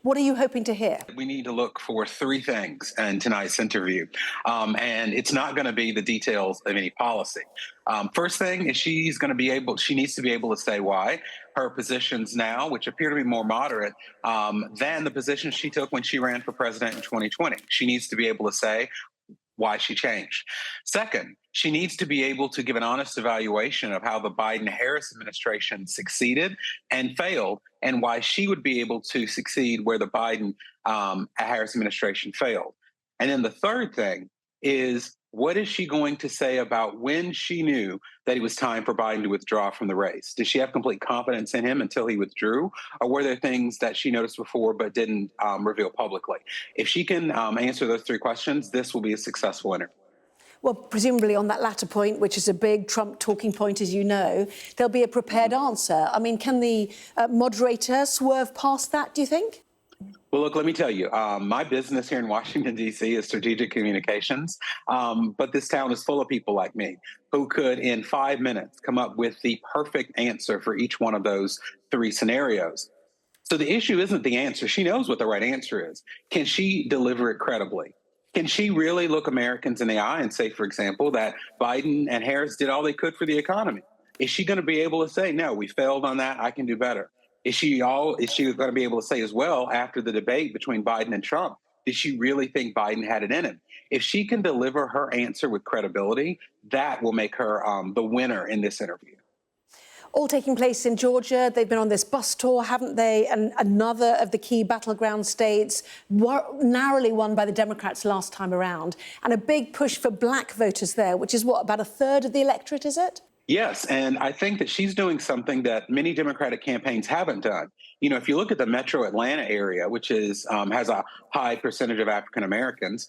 What are you hoping to hear? We need to look for three things in tonight's interview. And it's not going to be the details of any policy. First thing is she needs to be able to say why her positions now, which appear to be more moderate than the positions she took when she ran for president in 2020. She needs to be able to say why she changed. Second, she needs to be able to give an honest evaluation of how the Biden-Harris administration succeeded and failed, and why she would be able to succeed where the Biden-Harris administration failed. And then the third thing is, what is she going to say about when she knew that it was time for Biden to withdraw from the race? Did she have complete confidence in him until he withdrew? Or were there things that she noticed before but didn't reveal publicly? If she can answer those three questions, this will be a successful interview. Well, presumably on that latter point, which is a big Trump talking point, as you know, there'll be a prepared answer. I mean, can the moderator swerve past that, do you think? Well, look, let me tell you, my business here in Washington, D.C. is strategic communications, but this town is full of people like me who could, in 5 minutes, come up with the perfect answer for each one of those three scenarios. So the issue isn't the answer. She knows what the right answer is. Can she deliver it credibly? Can she really look Americans in the eye and say, for example, that Biden and Harris did all they could for the economy? Is she going to be able to say, no, we failed on that, I can do better? Is she going to be able to say as well, after the debate between Biden and Trump, did she really think Biden had it in him? If she can deliver her answer with credibility, that will make her the winner in this interview. All taking place in Georgia. They've been on this bus tour, haven't they? And another of the key battleground states, narrowly won by the Democrats last time around. And a big push for black voters there, which is what, about a third of the electorate, is it? Yes, and I think that she's doing something that many Democratic campaigns haven't done. You know, if you look at the metro Atlanta area, which has a high percentage of African Americans,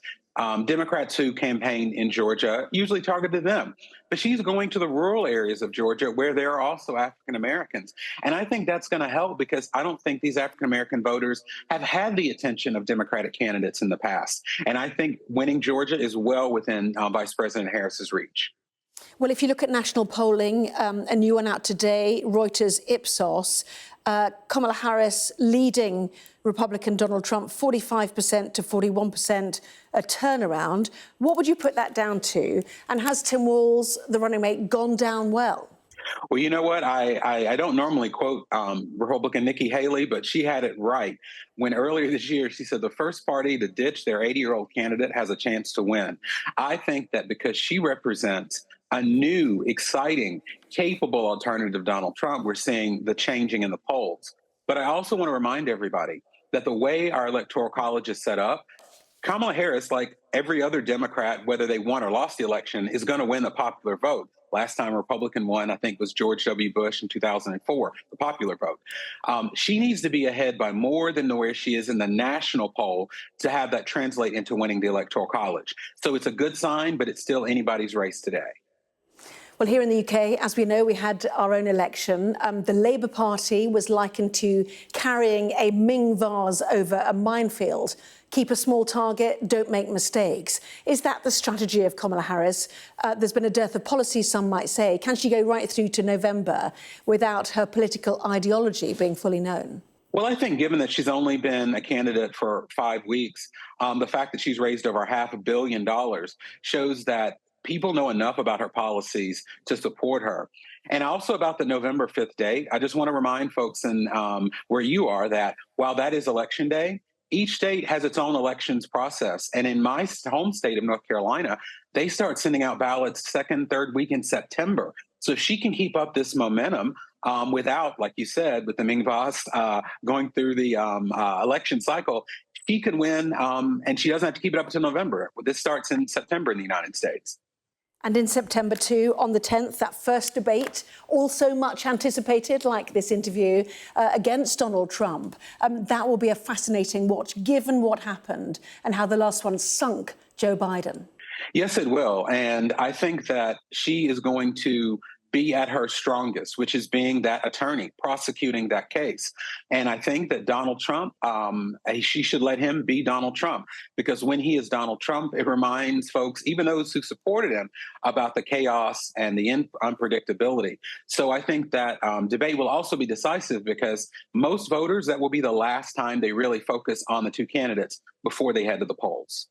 Democrats who campaigned in Georgia usually targeted them. But she's going to the rural areas of Georgia where there are also African Americans. And I think that's going to help, because I don't think these African American voters have had the attention of Democratic candidates in the past. And I think winning Georgia is well within Vice President Harris's reach. Well, if you look at national polling, a new one out today, Reuters Ipsos, Kamala Harris leading Republican Donald Trump 45% to 41%, a turnaround. What would you put that down to? And has Tim Walz, the running mate, gone down well? Well, you know what? I don't normally quote Republican Nikki Haley, but she had it right when earlier this year she said the first party to ditch their 80-year-old candidate has a chance to win. I think that because she represents a new, exciting, capable alternative to Donald Trump, we're seeing the changing in the polls. But I also want to remind everybody that the way our electoral college is set up, Kamala Harris, like every other Democrat, whether they won or lost the election, is going to win the popular vote. Last time a Republican won, I think, was George W. Bush in 2004, the popular vote. She needs to be ahead by more than where she is in the national poll to have that translate into winning the electoral college. So it's a good sign, but it's still anybody's race today. Well, here in the UK, as we know, we had our own election. The Labour Party was likened to carrying a Ming vase over a minefield. Keep a small target, don't make mistakes. Is that the strategy of Kamala Harris? There's been a dearth of policy, some might say. Can she go right through to November without her political ideology being fully known? Well, I think given that she's only been a candidate for 5 weeks, the fact that she's raised over $500 million shows that people know enough about her policies to support her. And also about the November 5th date, I just want to remind folks where you are that while that is election day, each state has its own elections process. And in my home state of North Carolina, they start sending out ballots second, third week in September. So if she can keep up this momentum without, like you said, with the Ming vase going through the election cycle, she could win, and she doesn't have to keep it up until November. This starts in September in the United States. And in September, too, on the 10th, that first debate, also much anticipated, like this interview, against Donald Trump. That will be a fascinating watch, given what happened and how the last one sunk Joe Biden. Yes, it will. And I think that she is going to be at her strongest, which is being that attorney prosecuting that case. And I think that Donald Trump, she should let him be Donald Trump, because when he is Donald Trump, it reminds folks, even those who supported him, about the chaos and the unpredictability. So I think that debate will also be decisive, because most voters, that will be the last time they really focus on the two candidates before they head to the polls.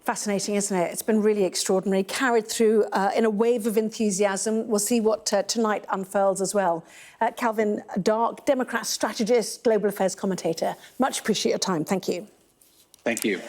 Fascinating, isn't it? It's been really extraordinary, carried through in a wave of enthusiasm. We'll see what tonight unfurls as well. Calvin Dark, Democrat strategist, global affairs commentator. Much appreciate your time. Thank you. Thank you.